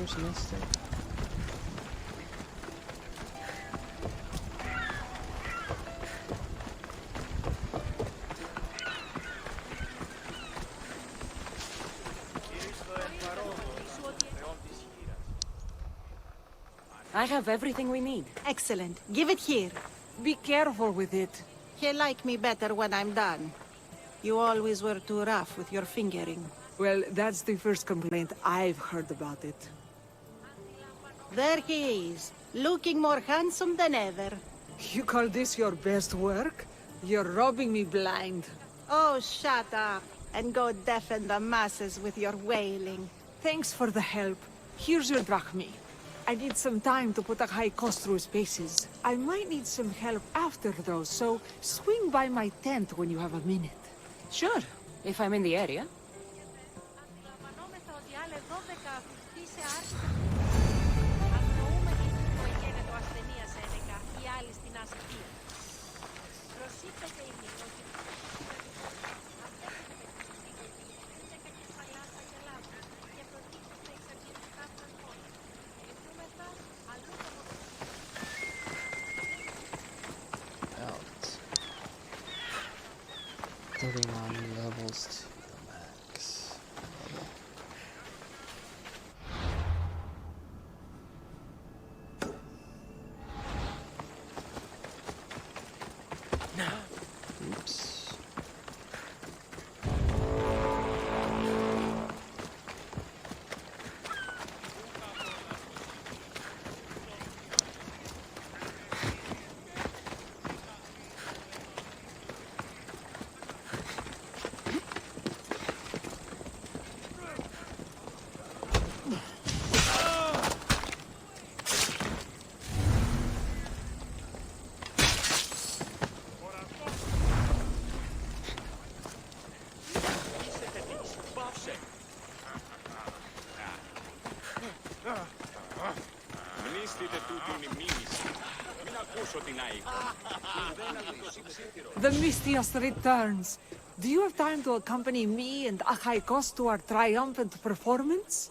Socialistic. I have everything we need. Excellent. Give it here. Be careful with it. He'll like me better when I'm done. You always were too rough with your fingering. Well, that's the first complaint I've heard about it. There he is, looking more handsome than ever. You call this your best work? You're robbing me blind. Oh, shut up, and go deafen the masses with your wailing. Thanks for the help. Here's your drachmi. I need some time to put a high cost through spaces. I might need some help after though, so swing by my tent when you have a minute. Sure, if I'm in the area. Out. 39 levels to the max. Oops. The Mistios returns. Do you have time to accompany me and Achaikos to our triumphant performance?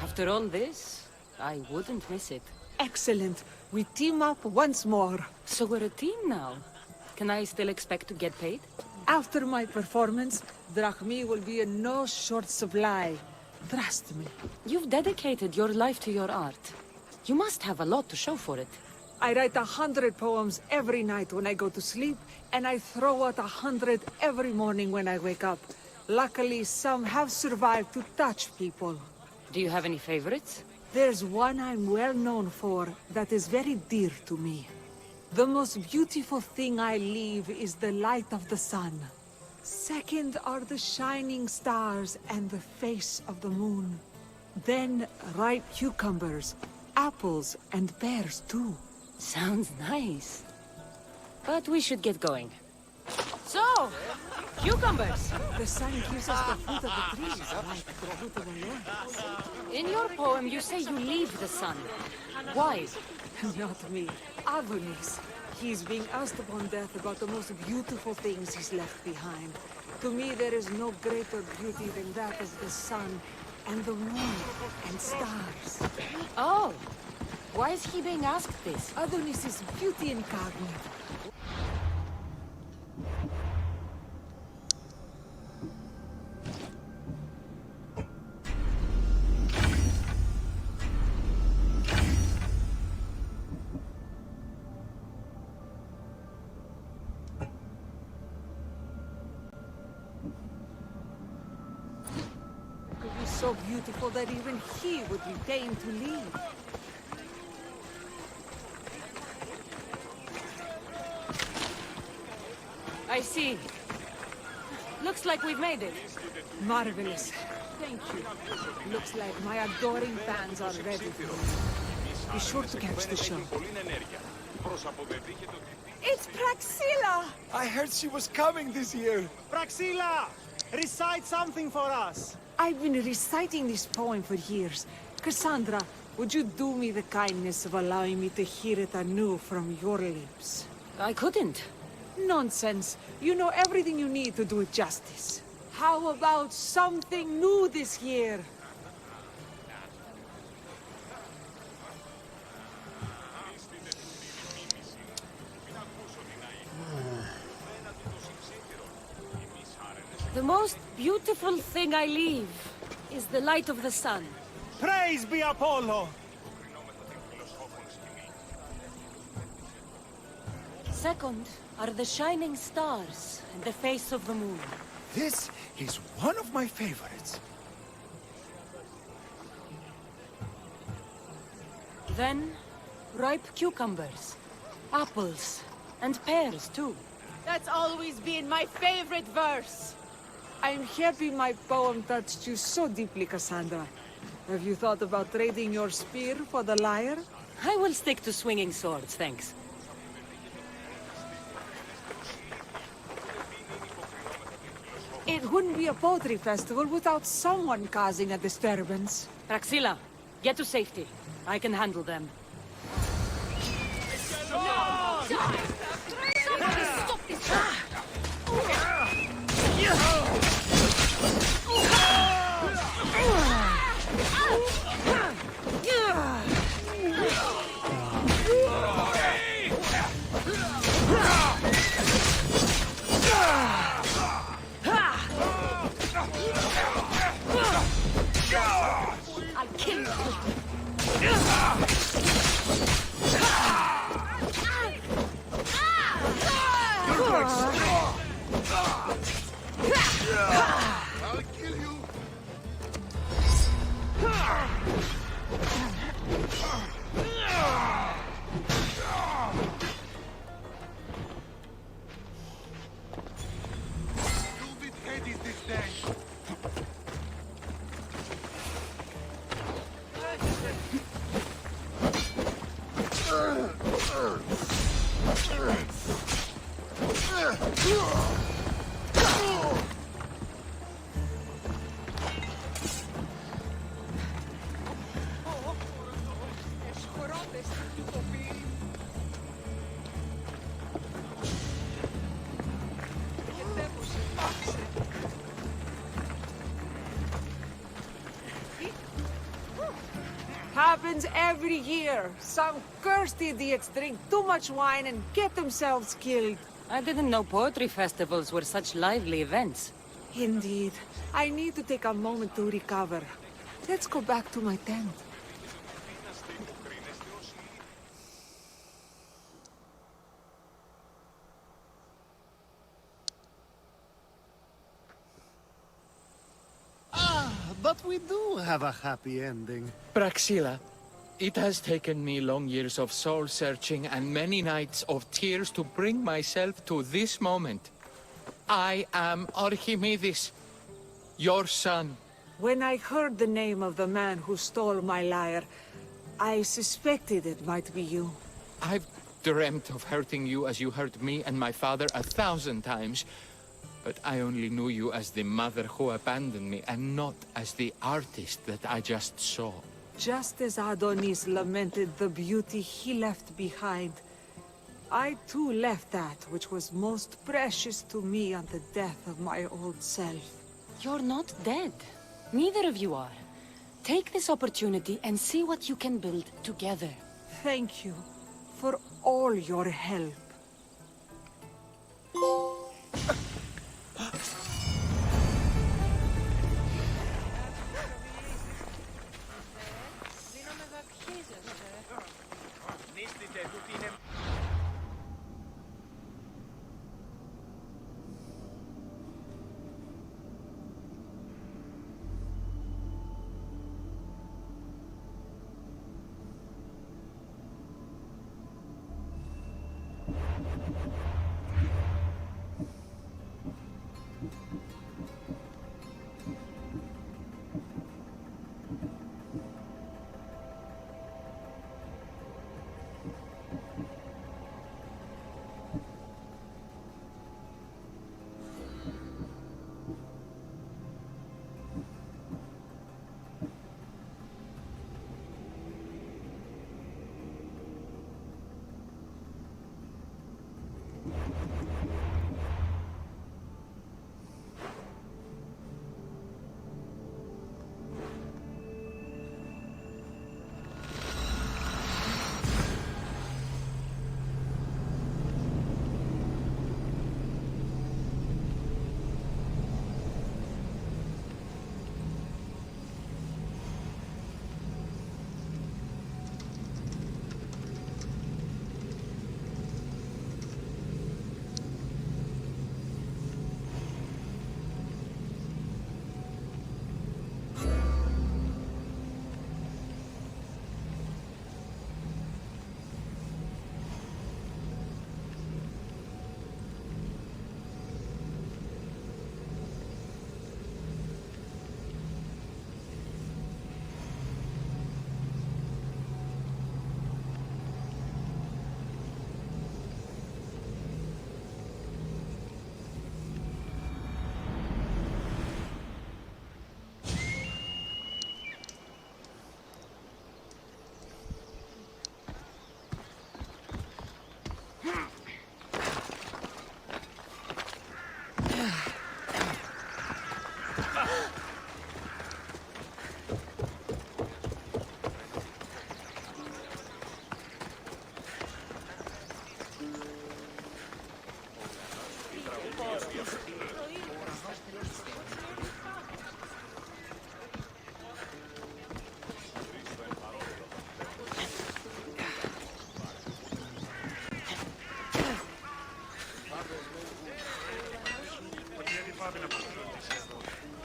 After all this, I wouldn't miss it. Excellent. We team up once more. So we're a team now. Can I still expect to get paid? After my performance, drachmi will be in no short supply. Trust me. You've dedicated your life to your art. You must have a lot to show for it. I write 100 poems every night when I go to sleep, and I throw out 100 every morning when I wake up. Luckily, some have survived to touch people. Do you have any favorites? There's one I'm well known for that is very dear to me. The most beautiful thing I leave is the light of the sun. Second are the shining stars and the face of the moon. Then ripe cucumbers, apples, and pears too. Sounds nice. But we should get going. So, cucumbers! The sun gives us the fruit of the trees, like the fruit of the Lord. In your poem, you say you leave the sun. Why? Not me. Adonis. He's being asked upon death about the most beautiful things he's left behind. To me, there is no greater beauty than that of the sun, and the moon, and stars. Oh! Why is he being asked this? Adonis is beauty incarnate. Could be so beautiful that even he would be deigned to leave. I see. Looks like we've made it. Marvelous. Thank you. Looks like my adoring fans are ready for me. Be sure to catch the show. It's Praxilla! I heard she was coming this year. Praxilla! Recite something for us! I've been reciting this poem for years. Kassandra, would you do me the kindness of allowing me to hear it anew from your lips? I couldn't. Nonsense. You know everything you need to do it justice. How about something new this year? The most beautiful thing I leave is the light of the sun. Praise be Apollo! Second are the shining stars and the face of the moon. This is one of my favorites. Then, ripe cucumbers, apples, and pears too. That's always been my favorite verse. I'm happy my poem touched you so deeply, Kassandra. Have you thought about trading your spear for the lyre? I will stick to swinging swords, thanks. It wouldn't be a poetry festival without someone causing a disturbance. Praxilla, get to safety. I can handle them. Somebody stop this! I'll kill you! I'll kill you. Stupid head is this day. Happens every year. Some cursed idiots drink too much wine and get themselves killed. I didn't know poetry festivals were such lively events. Indeed. I need to take a moment to recover. Let's go back to my tent. But we do have a happy ending. Praxilla, it has taken me long years of soul-searching and many nights of tears to bring myself to this moment. I am Archimedes, your son. When I heard the name of the man who stole my lyre, I suspected it might be you. I've dreamt of hurting you as you hurt me and my father 1,000 times, but I only knew you as the mother who abandoned me and not as the artist that I just saw. Just as Adonis lamented the beauty he left behind, I too left that which was most precious to me on the death of my old self. You're not dead. Neither of you are. Take this opportunity and see what you can build together. Thank you for all your help.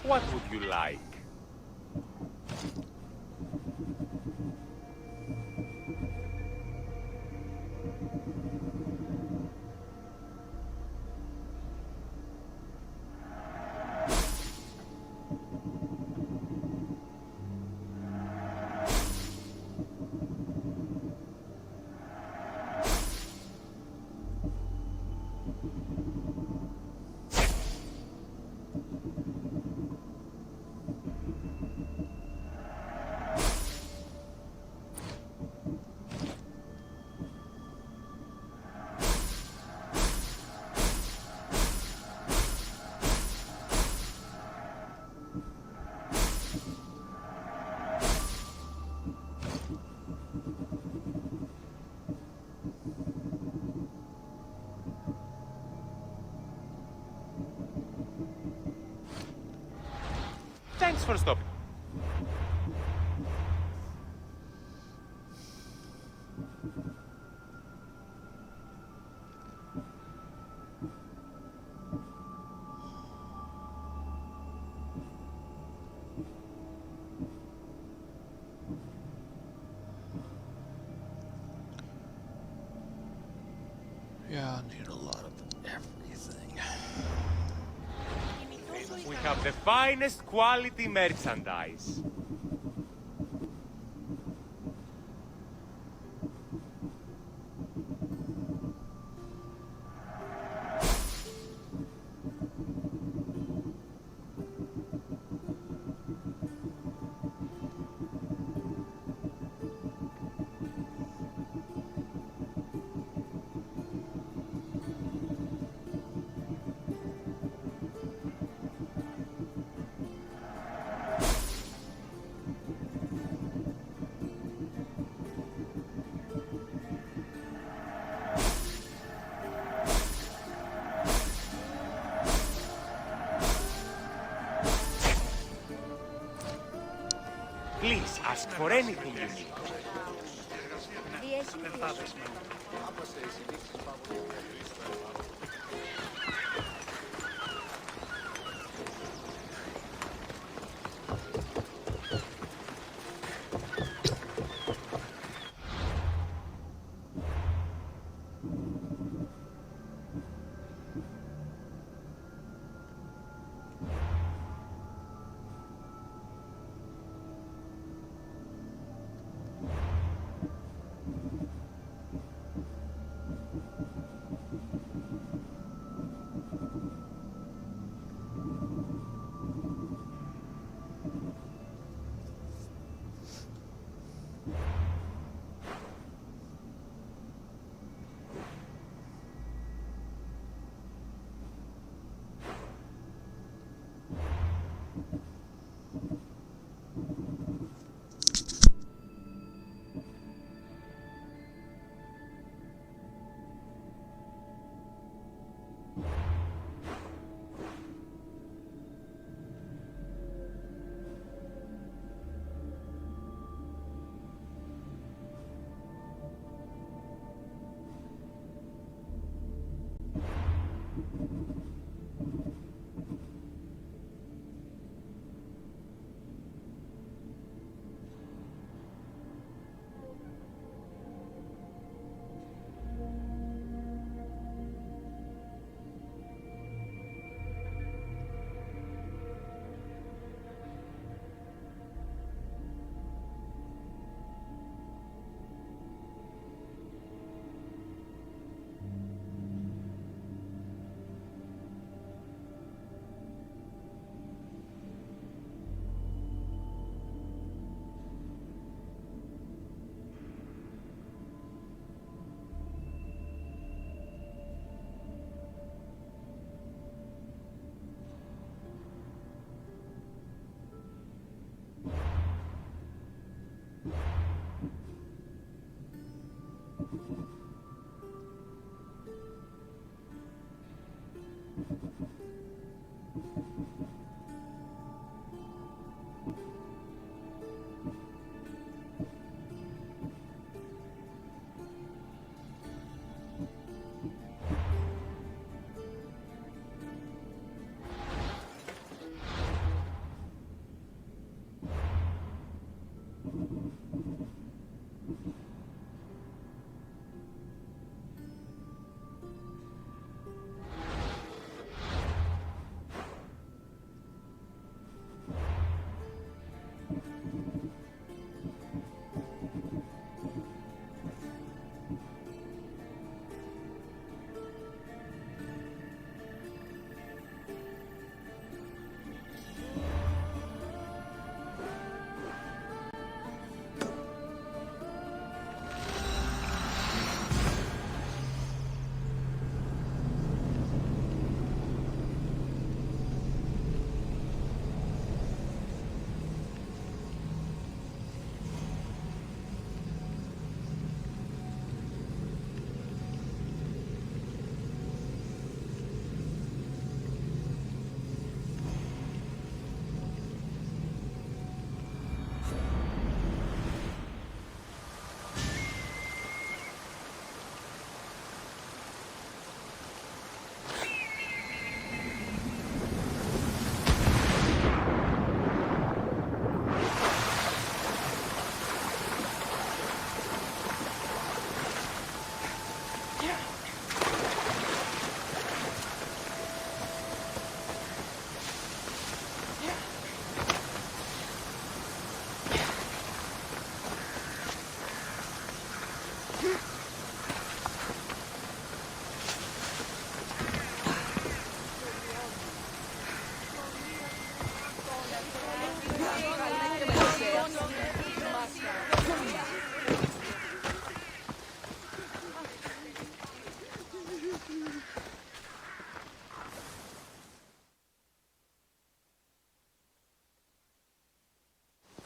What would you like? Thanks for stopping. Yeah, I need a lot of everything. We have the finest quality merchandise. Please ask for anything you need.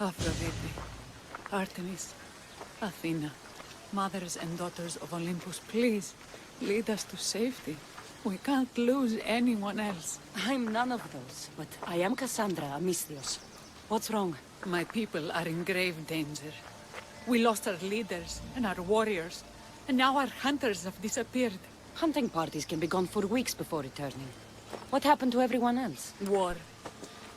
Aphrodite, Artemis, Athena, mothers and daughters of Olympus, please, lead us to safety. We can't lose anyone else. I'm none of those, but I am Kassandra, a Misthios. What's wrong? My people are in grave danger. We lost our leaders and our warriors, and now our hunters have disappeared. Hunting parties can be gone for weeks before returning. What happened to everyone else? War.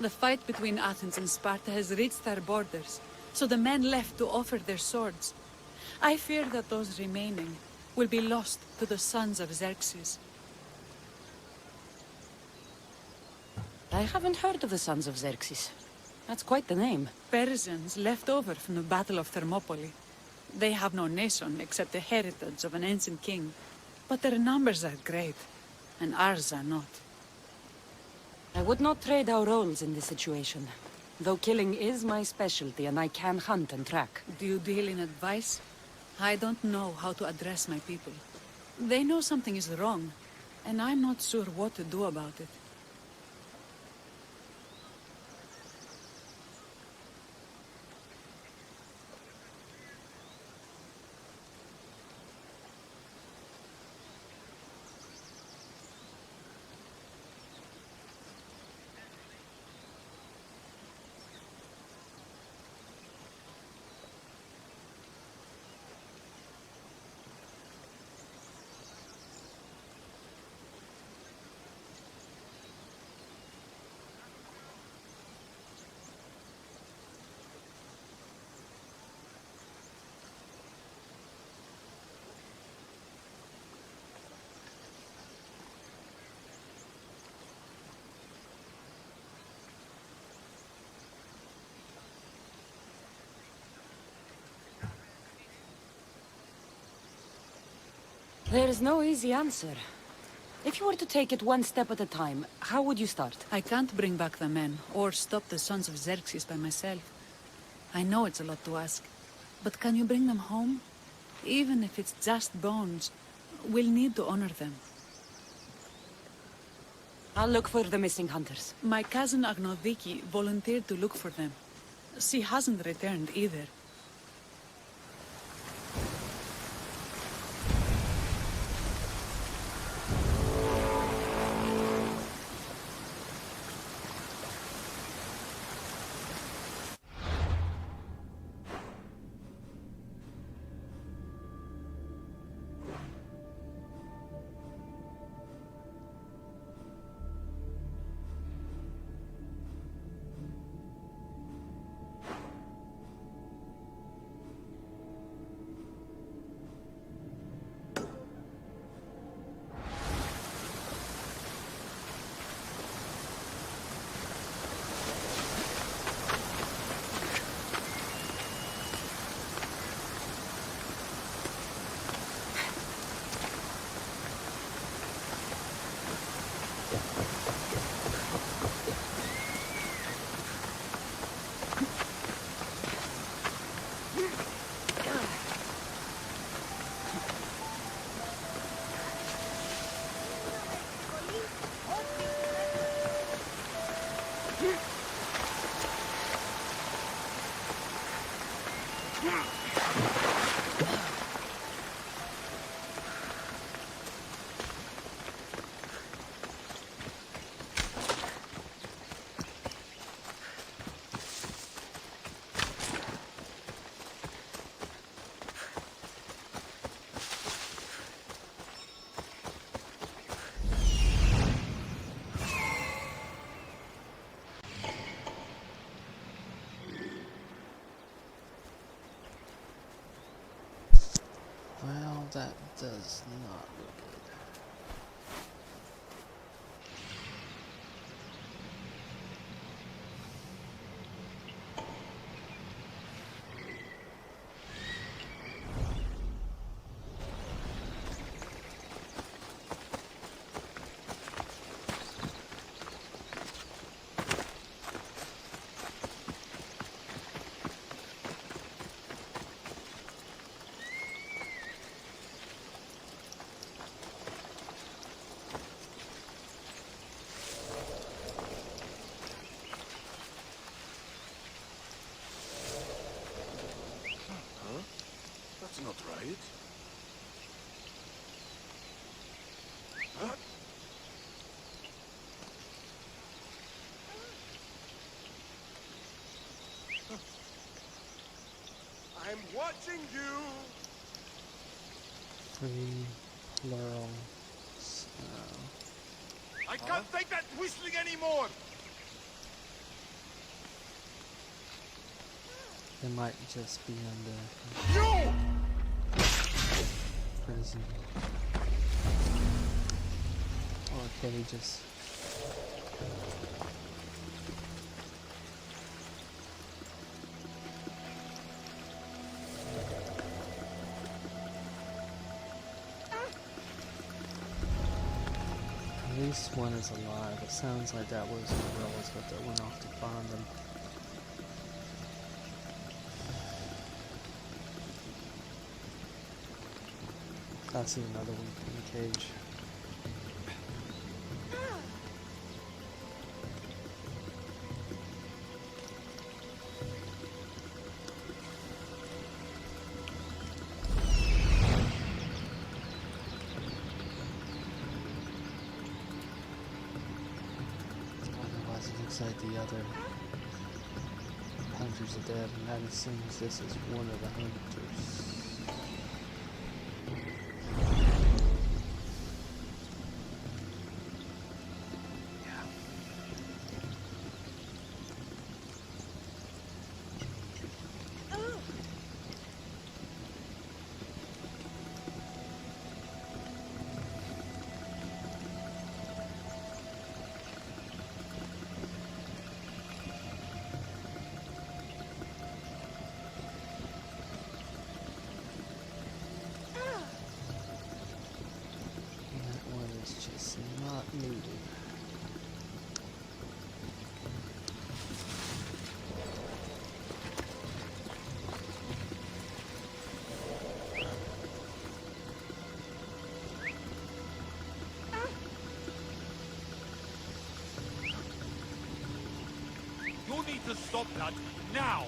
The fight between Athens and Sparta has reached our borders, so the men left to offer their swords. I fear that those remaining will be lost to the sons of Xerxes. I haven't heard of the sons of Xerxes. That's quite the name. Persians left over from the Battle of Thermopylae. They have no nation except the heritage of an ancient king, but their numbers are great, and ours are not. I would not trade our roles in this situation. Though killing is my specialty and I can hunt and track. Do you deal in advice? I don't know how to address my people. They know something is wrong, and I'm not sure what to do about it. There is no easy answer. If you were to take it one step at a time, how would you start? I can't bring back the men, or stop the sons of Xerxes by myself. I know it's a lot to ask, but can you bring them home? Even if it's just bones, we'll need to honor them. I'll look for the missing hunters. My cousin Agnodiki volunteered to look for them. She hasn't returned either. Well, that does not look good. That's not right. Huh? I'm watching you. Free plural. I can't take that whistling anymore. It might just be under You! prison. Or can he just... At least one is alive. It sounds like that was the rebels that went off to find them. I see another one in the cage. Otherwise it looks like the other hunters are dead, and that assumes this is one of the hunters. Just not moving. You need to stop that now.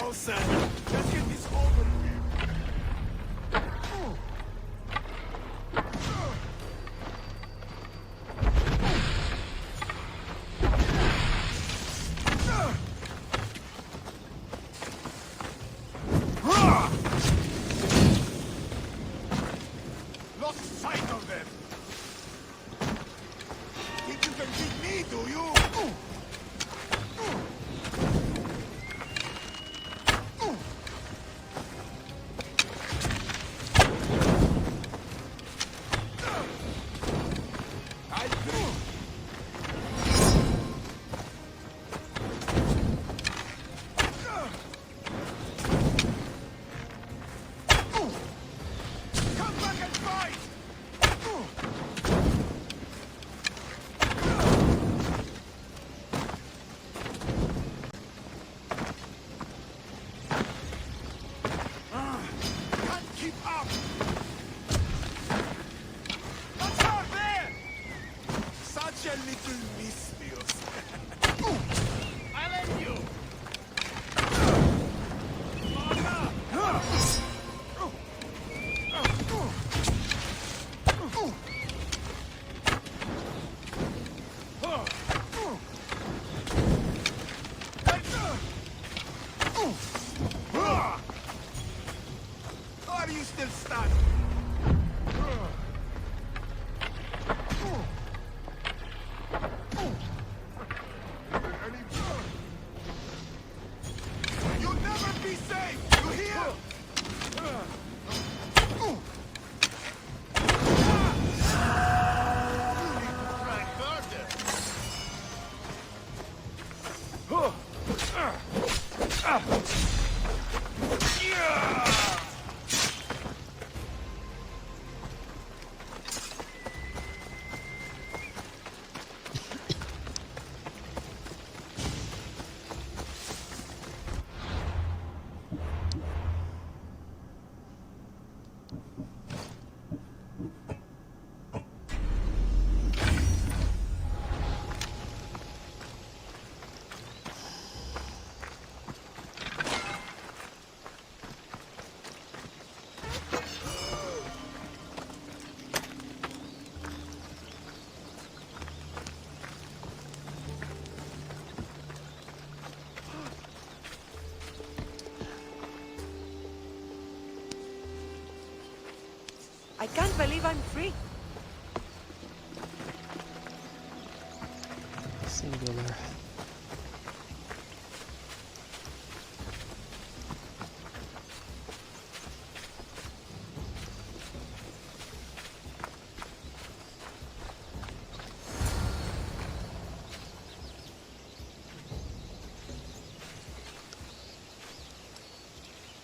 No, son. Let's get this over with. Lost sight of them. Think you can beat me, do you? I agree. Come back and fight! Can't keep up! What's out there? Such a little misfeels. I'll end you! Are you still standing? You'll never be safe! You hear? You need to try harder. I can't believe I'm free. Singular.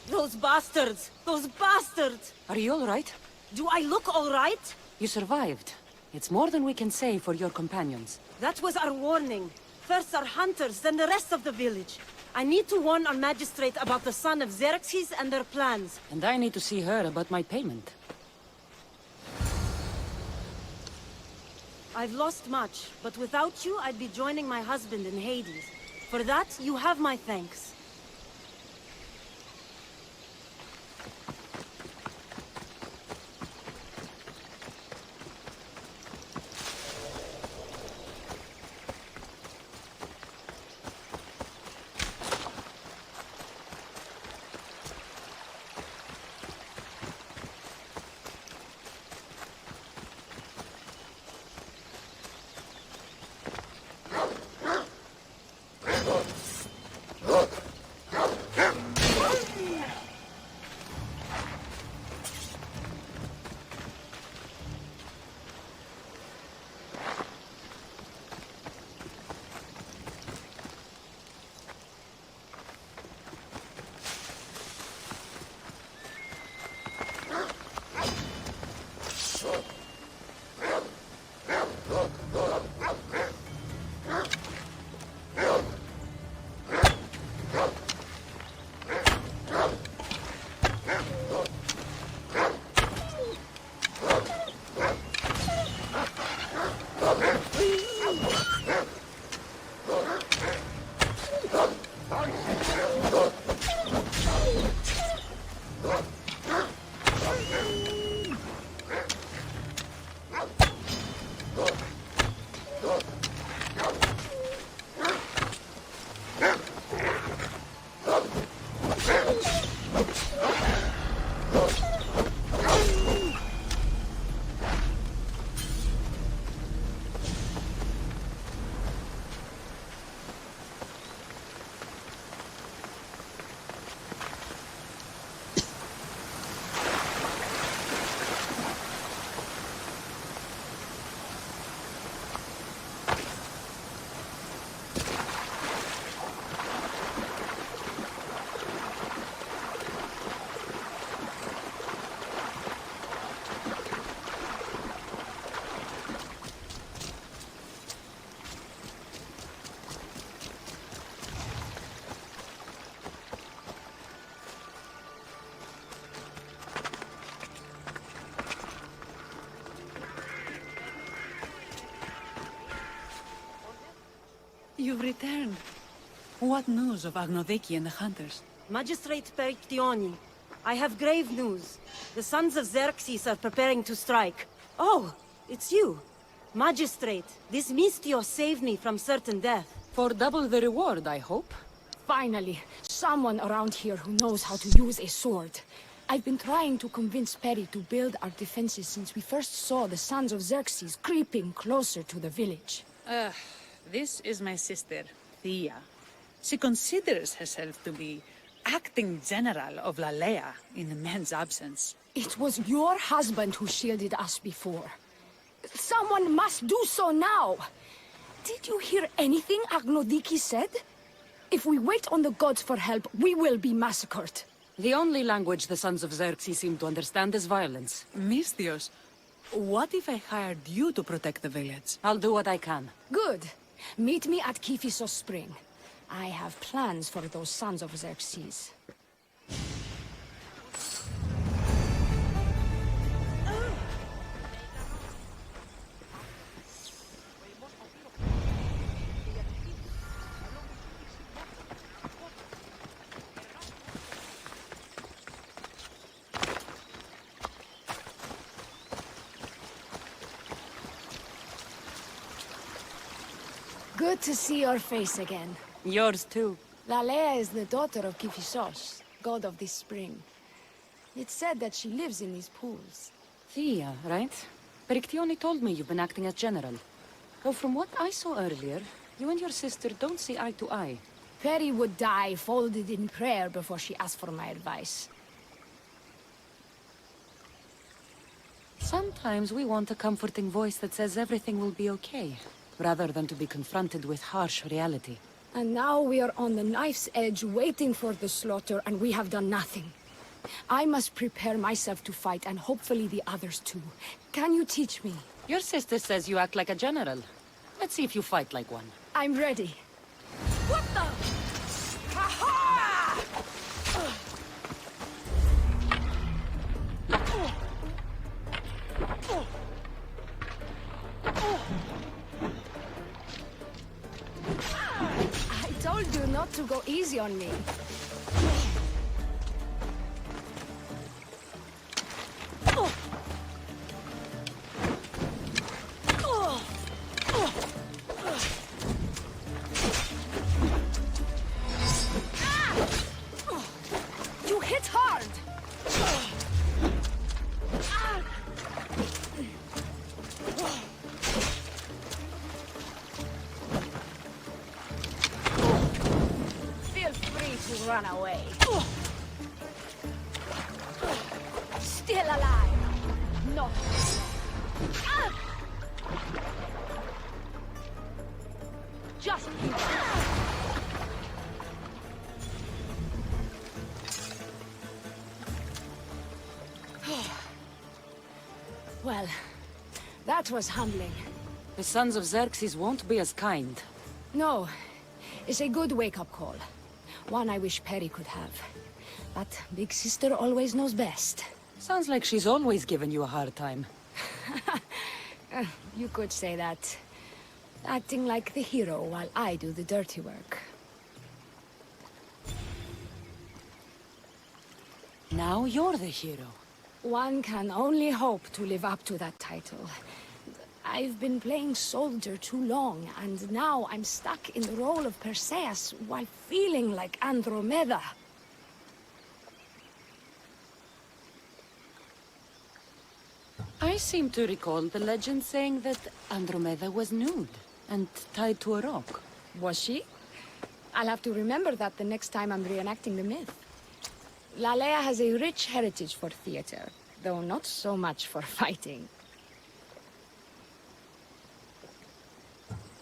Those bastards! Those bastards! Are you all right? Do I look all right? You survived. It's more than we can say for your companions. That was our warning. First our hunters, then the rest of the village. I need to warn our magistrate about the son of Xerxes and their plans. And I need to see her about my payment. I've lost much, but without you, I'd be joining my husband in Hades. For that, you have my thanks. You've returned. What news of Agnodeki and the hunters? Magistrate Perictioni, I have grave news. The sons of Xerxes are preparing to strike. Oh, it's you. Magistrate, this Mistio saved me from certain death. For double the reward, I hope. Finally, someone around here who knows how to use a sword. I've been trying to convince Perry to build our defenses since we first saw the sons of Xerxes creeping closer to the village. This is my sister, Thea. She considers herself to be acting general of Lalea in the men's absence. It was your husband who shielded us before. Someone must do so now! Did you hear anything Agnodiki said? If we wait on the gods for help, we will be massacred. The only language the sons of Xerxes seem to understand is violence. Mistios, what if I hired you to protect the village? I'll do what I can. Good. Meet me at Kiphisos Spring. I have plans for those sons of Xerxes. Good to see your face again. Yours too. Lalea is the daughter of Kiphisos, god of this spring. It's said that she lives in these pools. Thea, right? Perictioni told me you've been acting as general. Though from what I saw earlier, you and your sister don't see eye to eye. Perry would die folded in prayer before she asked for my advice. Sometimes we want a comforting voice that says everything will be okay, rather than to be confronted with harsh reality. And now we are on the knife's edge waiting for the slaughter, and we have done nothing. I must prepare myself to fight, and hopefully the others too. Can you teach me? Your sister says you act like a general. Let's see if you fight like one. I'm ready. What the? Ha-ha! I told you not to go easy on me. You hit hard! Feel free to run away. Still alive. No. Just keep Well, that was humbling. The sons of Xerxes won't be as kind. No, it's a good wake-up call. One I wish Perry could have. But Big Sister always knows best. Sounds like she's always given you a hard time. You could say that. Acting like the hero while I do the dirty work. Now you're the hero. One can only hope to live up to that title. I've been playing soldier too long, and now I'm stuck in the role of Perseus while feeling like Andromeda. I seem to recall the legend saying that Andromeda was nude and tied to a rock. Was she? I'll have to remember that the next time I'm reenacting the myth. Lalea has a rich heritage for theater, though not so much for fighting.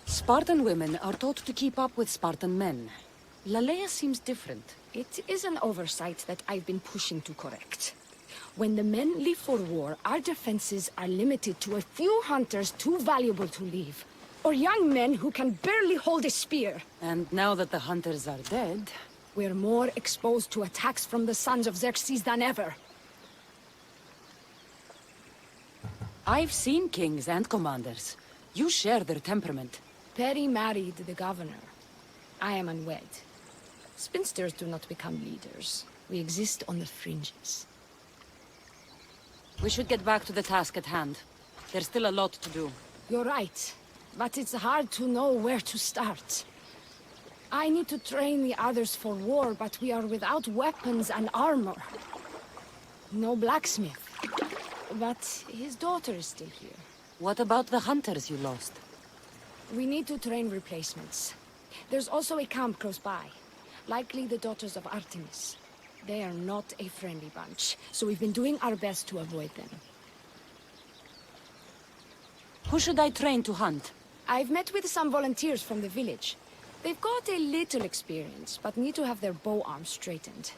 Spartan women are taught to keep up with Spartan men. Lalea seems different. It is an oversight that I've been pushing to correct. When the men leave for war, our defenses are limited to a few hunters too valuable to leave, or young men who can barely hold a spear. And now that the hunters are dead... We're more exposed to attacks from the sons of Xerxes than ever. I've seen kings and commanders. You share their temperament. Perry married the governor. I am unwed. Spinsters do not become leaders. We exist on the fringes. We should get back to the task at hand. There's still a lot to do. You're right, but it's hard to know where to start. I need to train the others for war, but we are without weapons and armor. No blacksmith. But his daughter is still here. What about the hunters you lost? We need to train replacements. There's also a camp close by. Likely the daughters of Artemis. They are not a friendly bunch, so we've been doing our best to avoid them. Who should I train to hunt? I've met with some volunteers from the village. They've got a little experience, but need to have their bow arms straightened.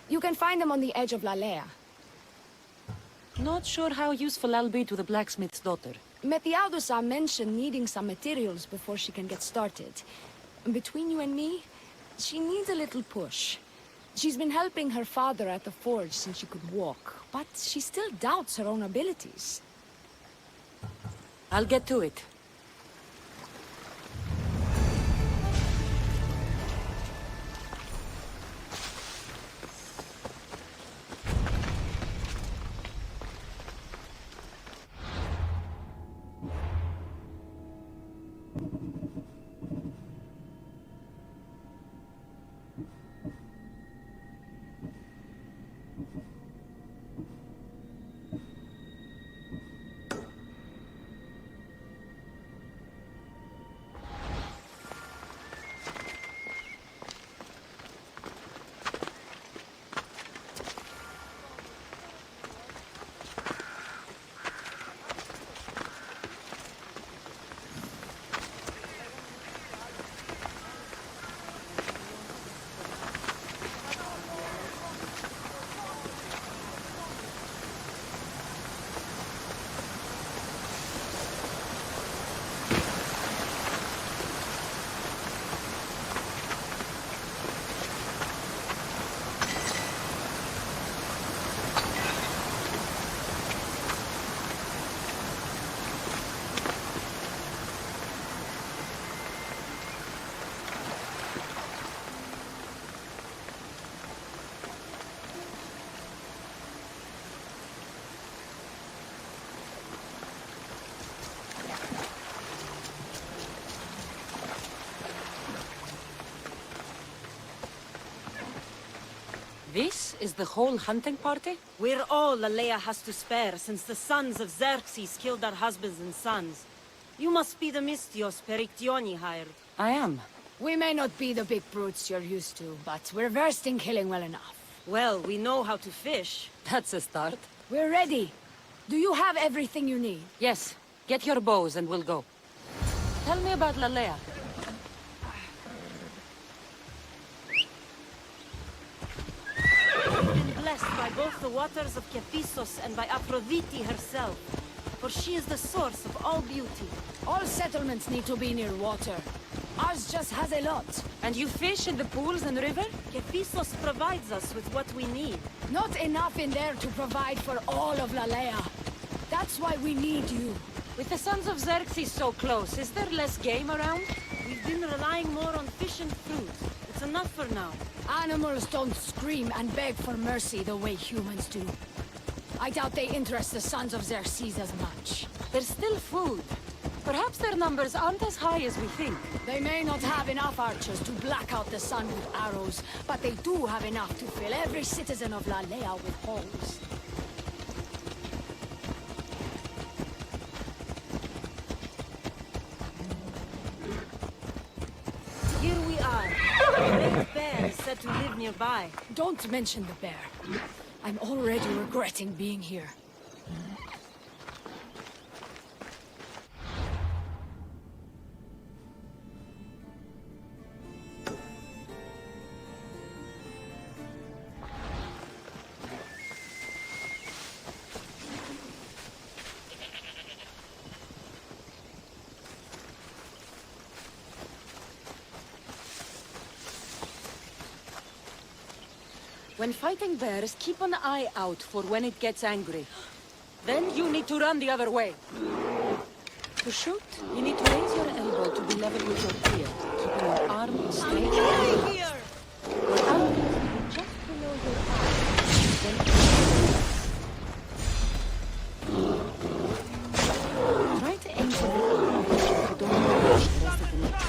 You can find them on the edge of Lalea. Not sure how useful I'll be to the blacksmith's daughter. Methialdusa mentioned needing some materials before she can get started. Between you and me, she needs a little push. She's been helping her father at the forge since she could walk, but she still doubts her own abilities. I'll get to it. This is the whole hunting party? We're all Lalea has to spare, since the sons of Xerxes killed our husbands and sons. You must be the Mystios Perictioni hired. I am. We may not be the big brutes you're used to, but we're versed in killing well enough. Well, we know how to fish. That's a start. We're ready. Do you have everything you need? Yes. Get your bows and we'll go. Tell me about Lalea. We've been blessed by both the waters of Kephissos and by Aphrodite herself. For she is the source of all beauty. All settlements need to be near water. Ours just has a lot. And you fish in the pools and river? Kephissos provides us with what we need. Not enough in there to provide for all of Lalea. That's why we need you. With the sons of Xerxes so close, is there less game around? We've been relying more on fish and fruit. It's enough for now. Animals don't scream and beg for mercy the way humans do. I doubt they interest the sons of Xerxes as much. There's still food. Perhaps their numbers aren't as high as we think. They may not have enough archers to black out the sun with arrows, but they do have enough to fill every citizen of Lalea with holes. Here we are. A great bear is said to live nearby. Don't mention the bear. I'm already regretting being here. When fighting bears, keep an eye out for when it gets angry. Then you need to run the other way. To shoot, you need to raise your elbow to be level with your ear, keeping your arm straight. Here! Your arm is just below your eye. Then try to aim for the eye, so you don't push the rest of the neck.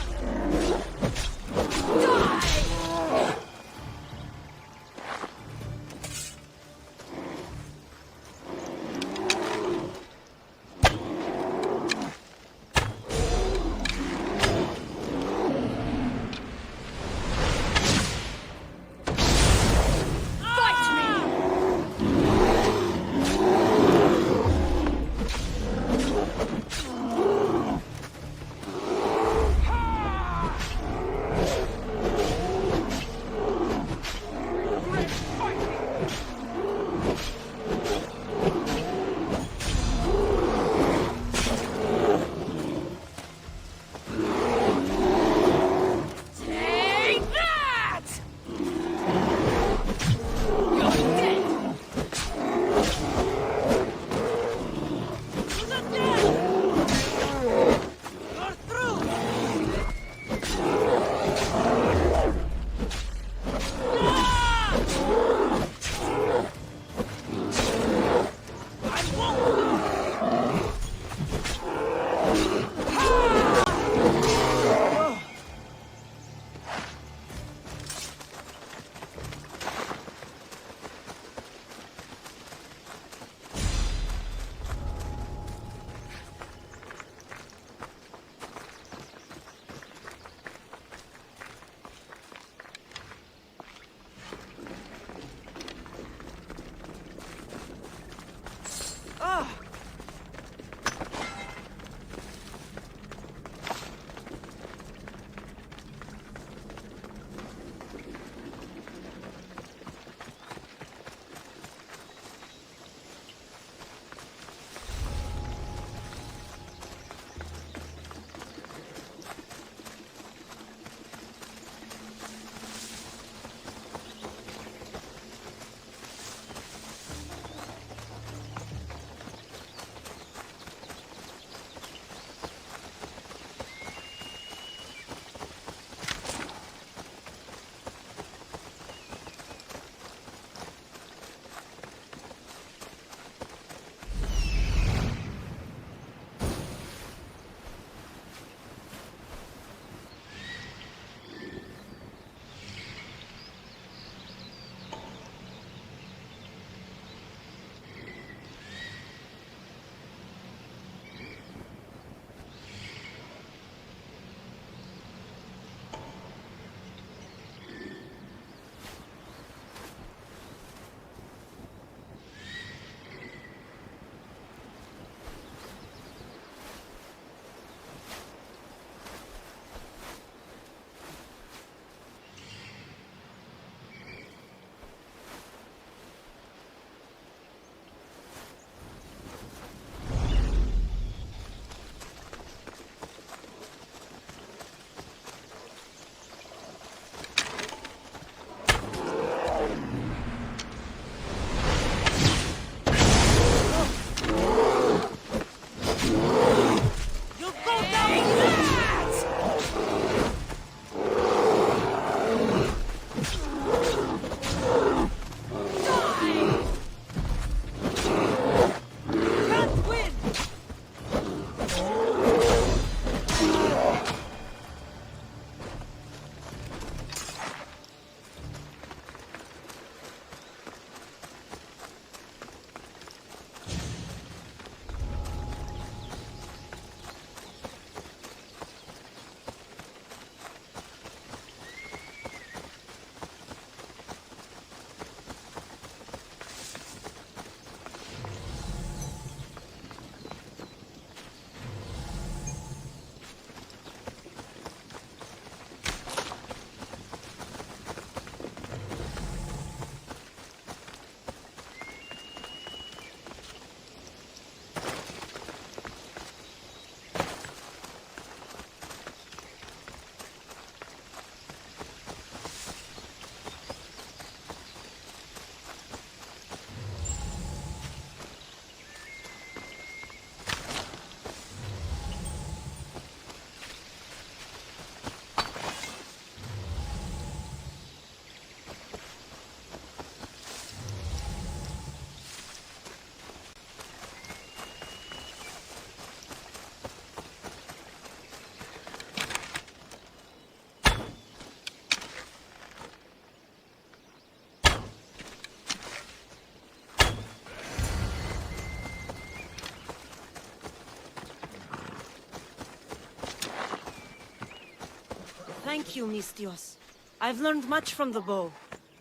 Thank you, Mistios. I've learned much from the bow.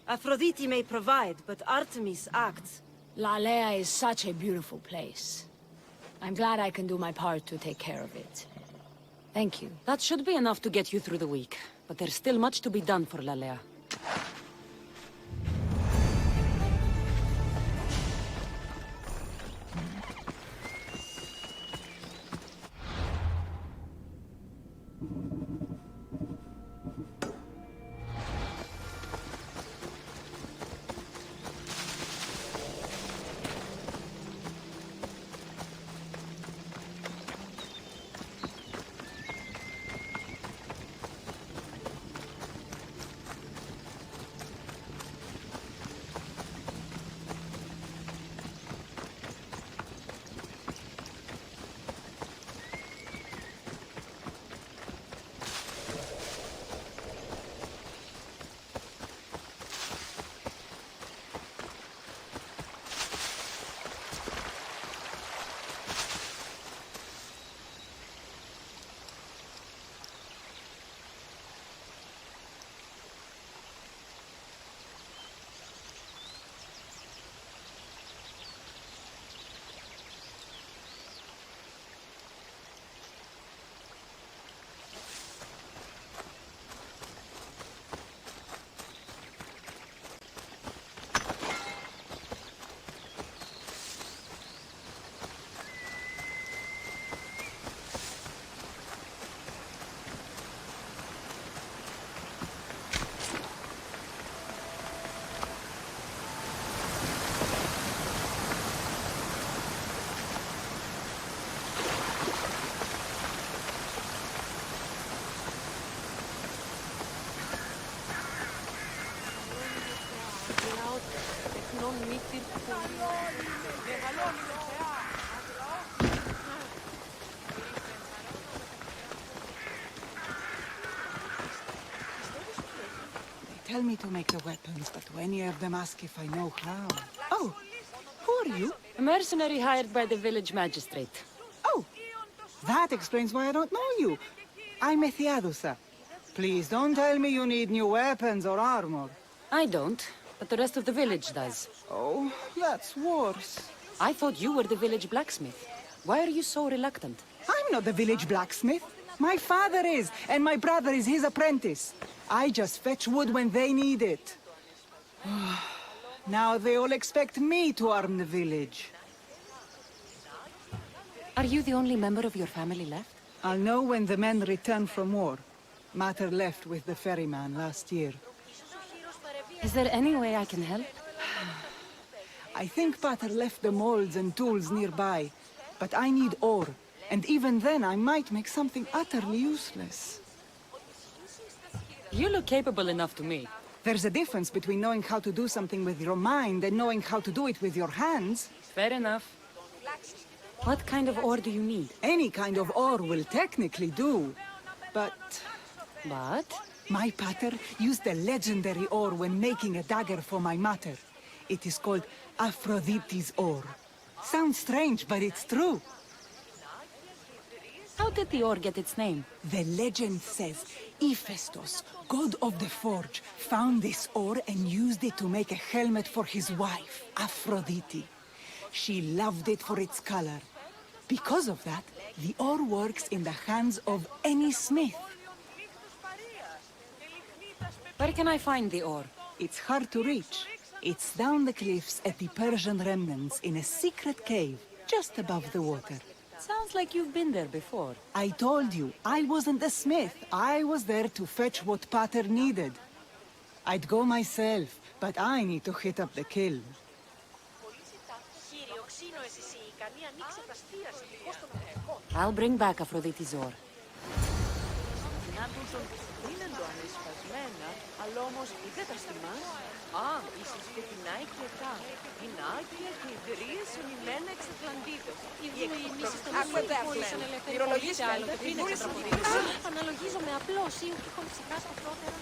Aphrodite may provide, but Artemis acts. Lalea is such a beautiful place. I'm glad I can do my part to take care of it. Thank you. That should be enough to get you through the week. But there's still much to be done for Lalea. They tell me to make the weapons, but any of them ask if I know how. Oh, who are you? A mercenary hired by the village magistrate. Oh, that explains why I don't know you. I'm Ethiadusa. Please don't tell me you need new weapons or armor. I don't, but the rest of the village does. Oh, that's worse. I thought you were the village blacksmith. Why are you so reluctant? I'm not the village blacksmith. My father is, and my brother is his apprentice. I just fetch wood when they need it. Now they all expect me to arm the village. Are you the only member of your family left? I'll know when the men return from war. Mater left with the ferryman last year. Is there any way I can help? I think Pater left the molds and tools nearby, but I need ore, and even then I might make something utterly useless. You look capable enough to me. There's a difference between knowing how to do something with your mind and knowing how to do it with your hands. Fair enough. What kind of ore do you need? Any kind of ore will technically do, but... But? My pater used the legendary ore when making a dagger for my mater. It is called Aphrodite's ore. Sounds strange, but it's true. How did the ore get its name? The legend says Hephaestus, god of the forge, found this ore and used it to make a helmet for his wife, Aphrodite. She loved it for its color. Because of that, the ore works in the hands of any smith. Where can I find the ore? It's hard to reach. It's down the cliffs at the Persian remnants in a secret cave, just above the water. Sounds like you've been there before. I told you, I wasn't the smith. I was there to fetch what Pater needed. I'd go myself, but I need to hit up the kiln. I'll bring back Aphrodite's ore. Αλλά όμως είδε τα στιγμάς. Α, ίσως και την Nike μετά. Η Nike και οι εταιρείες συνημένα εξ Ατλαντίδος. Οι εκπτώσεις των πόλης ελευθερικοποιείται άλλο και πριν εξατραποδίτηση. Αναλογίζομαι απλώς ή τυχόν ψυχρά σκοτότερα.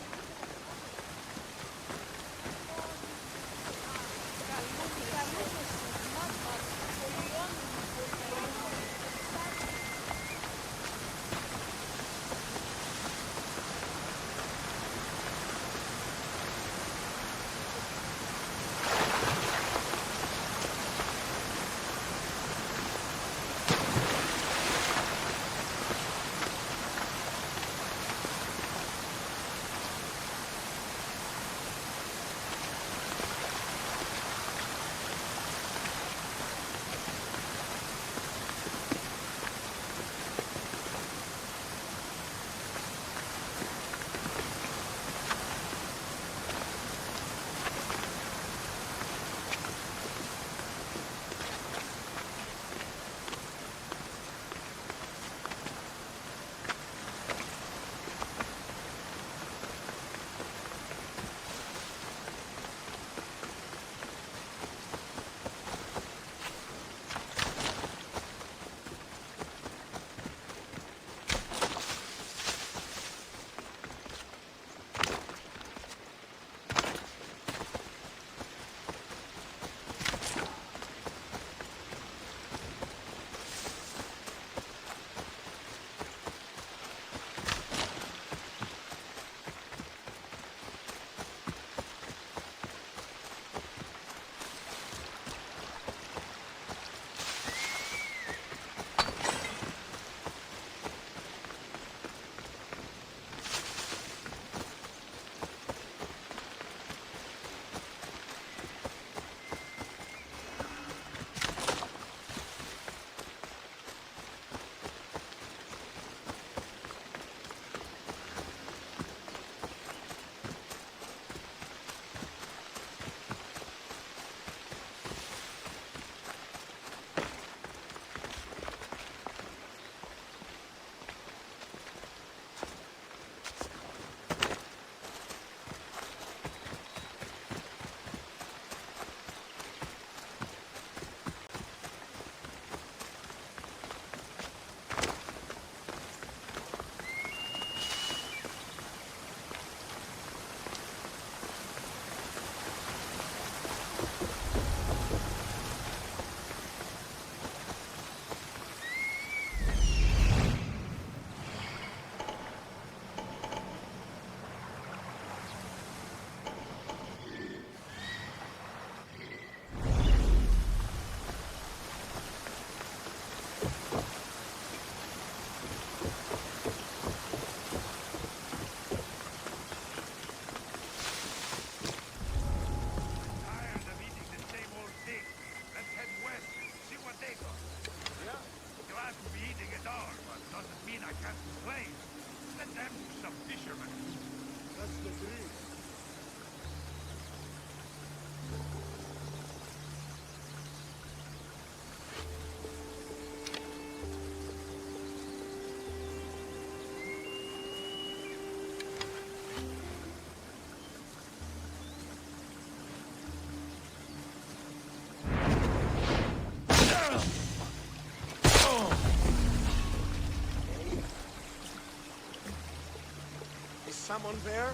Someone there?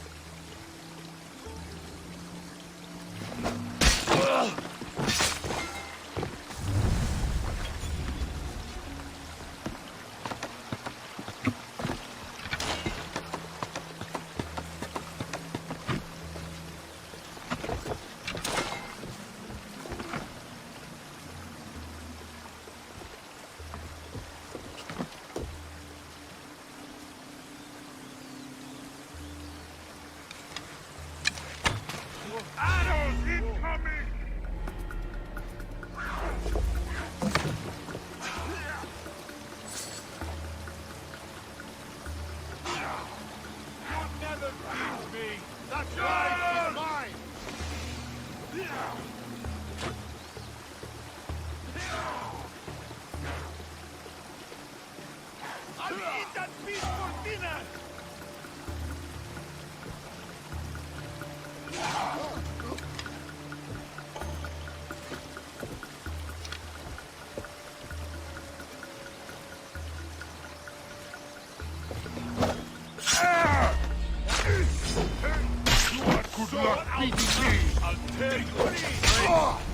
Arrows incoming! You'll never beat me! That's right! It's mine! I'll eat that beast for dinner! You are good luck beating me! I'll tear you!